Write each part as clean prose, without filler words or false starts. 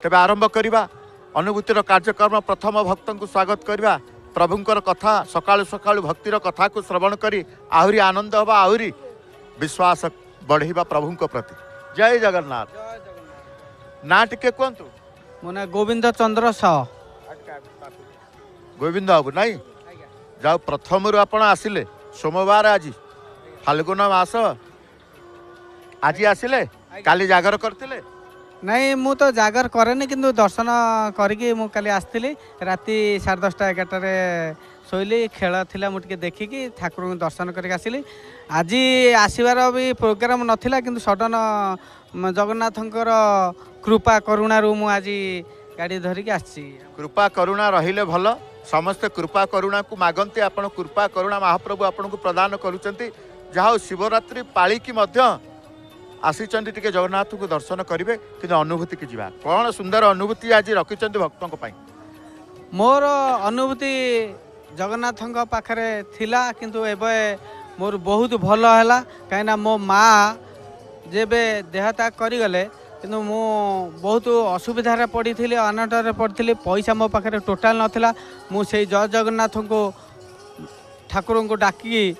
तेबे आरंभ करवा अनुभूतिर कार्यक्रम प्रथम भक्त को स्वागत करवा प्रभुंकर कथा सकाळु सकाळु भक्तिर कथा को श्रवण करी आहुरी आनंद हवा आहुरी विश्वास बढ़ेबा प्रभु प्रति। जय जगन्नाथ। ना टिके कहतु मो ना गोविंद चंद्र साह। गोविंद बाबू नाई जाओ प्रथम रु आपण आसिले सोमवार आज फाल्गुन मास आज आसिले काली जागर करतिले नहीं मु तो जागर करेनी किंतु दर्शन करके मु काली आसती राति 10:30-11 शोली खेल थिला मुझे देखिकी ठाकुर को दर्शन करके आसिली। आज आसबार भी प्रोग्राम नथिला किंतु सडन जगन्नाथंकर कृपा करुणा मु आज गाड़ी धरिकी आसी। कृपा करुणा रहिले भल समस्ते कृपा करुणा को मागंती आपण कृपा करुणा महाप्रभु आपण को प्रदान करूचंती। जहाँ शिवरात्रि पाली की मध्य आसीचंती टिके जगन्नाथ को दर्शन करेंगे कि अनुभूति की जीवा कौन सुंदर अनुभूति आज रखिंट भक्तों मोर अनुभूति जगन्नाथ पाखरे थिला किंतु एबे मोर बहुत भल है कहीं मो माँ जेबे देहत्याग करगले किंतु मु बहुत असुविधार पड़ी थी अनटर पड़ी पैसा मो पाखे टोटाल नाला मुझे जय जगन्नाथ को ठाकुर को डाकी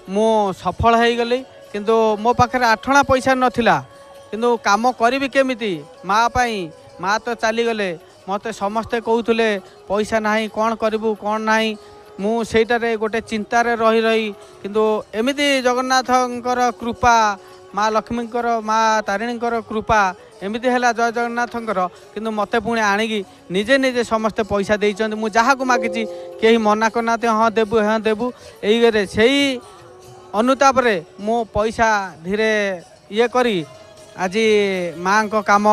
मु सफल हो गली किंतु मो पाखे 8 आना पैसा नथिला किंतु काम करी केमिति माँ पाई माँ तो चलीगले मते समस्ते कहते पैसा नहीं कौन करूँ कौन नहीं मुझे गोटे चिंतार रही रही किंतु एमिति जगन्नाथंकर कृपा माँ लक्ष्मींकर माँ तारिणींकर कृपा एमिति है जय जगन्नाथंकर किंतु मते पुणी आणिकी निजे निजे समस्ते पैसा देइचंती मु जहाँ को मागिची कहीं मना करना हाँ देबू यही से अनुताप रे मो पैसा धीरे ये करी आज माँ को काम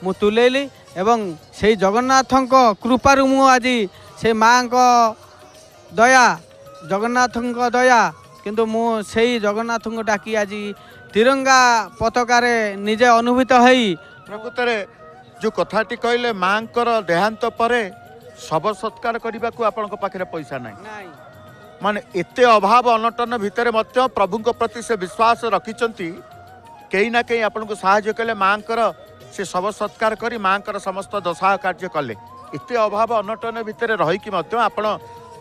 मु तुलेली एवं से जगन्नाथंक कृपारु मु आज से माँ को दया जगन्नाथंक दया किंतु मु से जगन्नाथ को डाकी आज तिरंगा पताकार निजे अनुभूत है। प्रकृत जो कथाटी कहले माँ देहांत पर शव सत्कार करने को आपण पाखे पैसा नहीं माने एते अभाव अनटन भितर मध्य प्रभु प्रति से विश्वास रखिंट कहीं ना कहीं आपन को साहाय्य कले माँ से शव सत्कार करी माँ समस्त दशा कार्य कले एते अभाव अनटन भितर रहीकि आपण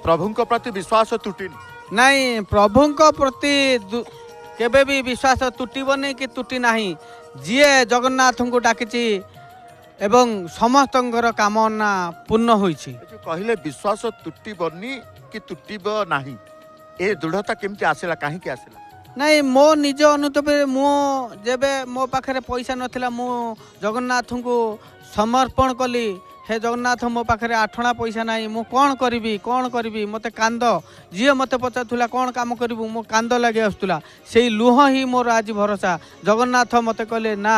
प्रभु प्रति विश्वास तुटिनी नहीं प्रभु प्रति केबे भी विश्वास तुटबनी कि तुटी नहीं जी जगन्नाथ को डाकी एवं समस्त कामना पूर्ण होइछि कहले विश्वास तुटबनी कि तुटब नहीं ए दृढ़ता केमती आसला कहीं आसला नहीं मो निज अनुताप मो जेबे मो पाखे पैसा नथिला मु जगन्नाथ को समर्पण कली हे जगन्नाथ मो पाखे 8 आना पैसा नहीं मु कौन करी मते कांद जी मते पचारुला कौन काम करू मो कांद लगे आसुला से लुह ही मोर आज भरोसा जगन्नाथ मते कहले ना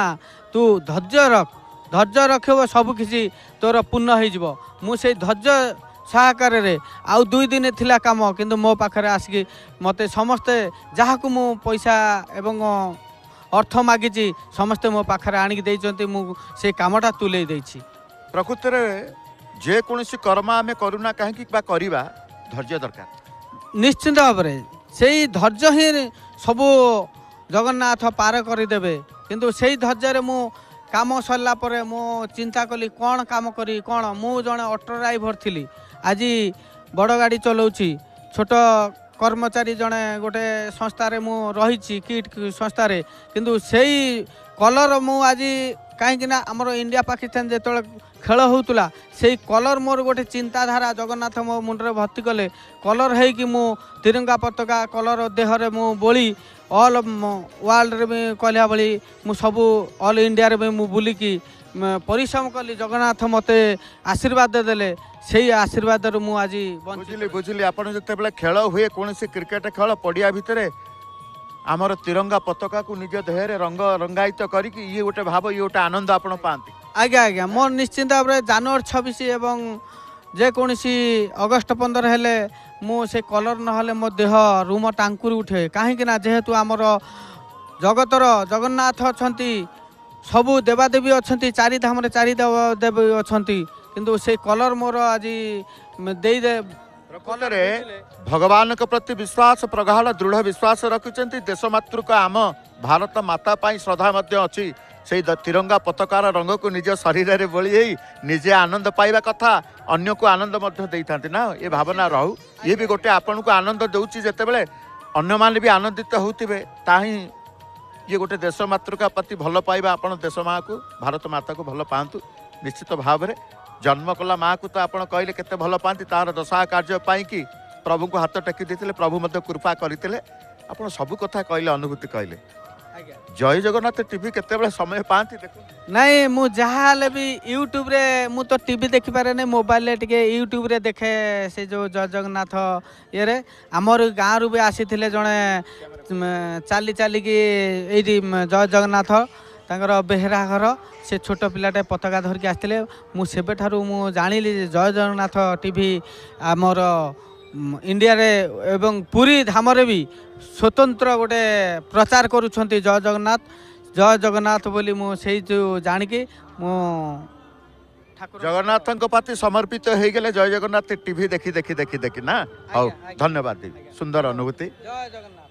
तू धैर्य रखिब सब किसी तोर पूर्ण हो मुझे धैर्य सहकार रे आउ 2 दिन थिला काम किंतु मो पाखे आसिक मते समस्ते जहाँ को मु पैसा एवं अर्थ मागिची समस्ते मो पाखे आणिक देइचंती मु से कामटा तुले देइछि। प्रकृत में जेकोसी कर्म आम करूना कहीं करवा धैर्य दरकार निश्चिंत भाव से धैर्य ही सबू जगन्नाथ पार करदेवे किंतु से धैर्य मु काम सरला पर मु चिंता कली कौन काम करी कौन मु जड़े ऑटो ड्राइवर थी आज बड़ गाड़ी चलाऊँगी छोट कर्मचारी जड़े गोटे संस्थार मु रही किट संस्थार किंतु से कलर मु आज कहीं आमर इंडिया पाकिस्तान जो खेल होता से कलर मोर गोटे चिंताधारा जगन्नाथ मो मुंडे भर्ती कले कलर है कि मु तिरंगा पताका कलर देहरे मु बोली ऑल वर्ल्ड रे कहला भली मु सबू ऑल इंडिया रे मु बुलिकी परिश्रम कली जगन्नाथ मते आशीर्वाद देले से आशीर्वाद मु आज बुझिली आपण जते खेल हुए कौन क्रिकेट खेल पड़िया भितर आमर तिरंगा पताका को निज देह रंग रंगायित करके ये गोटे भाव ये गोटे आनंद आपण पाती। आज्ञा मोर निश्चिंत भाव जनवरी 26 एवं जेकोसी अगस्ट 15 हेले मु से कलर नहले मो देह रूम टांकुरी उठे कहीं जेहेतु आमर जगतर जगन्नाथ अच्छा सबू देवादेवी अच्छा 4 धाम 4 देवी अच्छा किंतु से कलर मोर आज दे भगवान के प्रति विश्वास प्रगाढ़ दृढ़ विश्वास रखिंट देशमातृक आम भारत माता श्रद्धा अच्छी से तिरंगा पताकार रंग को निज शरीर में बोली निजे आनंद पाइबा कथा अन्य को आनंद देता ना ये भावना रहू ये भी गोटे आपन को आनंद दूसरी जिते बड़े अन्य माने भी आनंदित होते ताही ये गोटे देश मातृका प्रति भल पाइबा आपण देश माँ को भारत माता को भल पातु निश्चित भाव में जन्म कला माँ को तो आप कहले केते भल पाती तार दशा कार्य पाई प्रभु को हाथ टेकी देते प्रभु मध्य कृपा करते आप सब कथा कहले अनुभूति कहले जय जगन्नाथ टीवी केते समय पाती देखो नहीं मु जहाँ भी यूट्यूब रे मु तो टीवी देखि पारे नहीं मोबाइल रे टिके यूट्यूब रे देखे से जो जय जगन्नाथ ये रे आमर गाँव रु भी आसी थिले जणे चाली चाली की एठी जय जगन्नाथ तांकर बेहरा घर से छोट पिलाटे पताका धरिकी आसते मुझे ठारू मु जानिली जय जगन्नाथ टीवी आमर इंडिया रे एवं पूरी धाम रे भी स्वतंत्र गोटे प्रचार करुछंती जय जगन्नाथ बोली मु से जो जानिकी मु जगन्नाथ प्रति समर्पित हो गले जय जगन्नाथ टीवी देखी देखी देखी देखी ना आज्ञा, हौ आज्ञा। धन्यवाद दीदी सुंदर अनुभूति जय जगन्नाथ।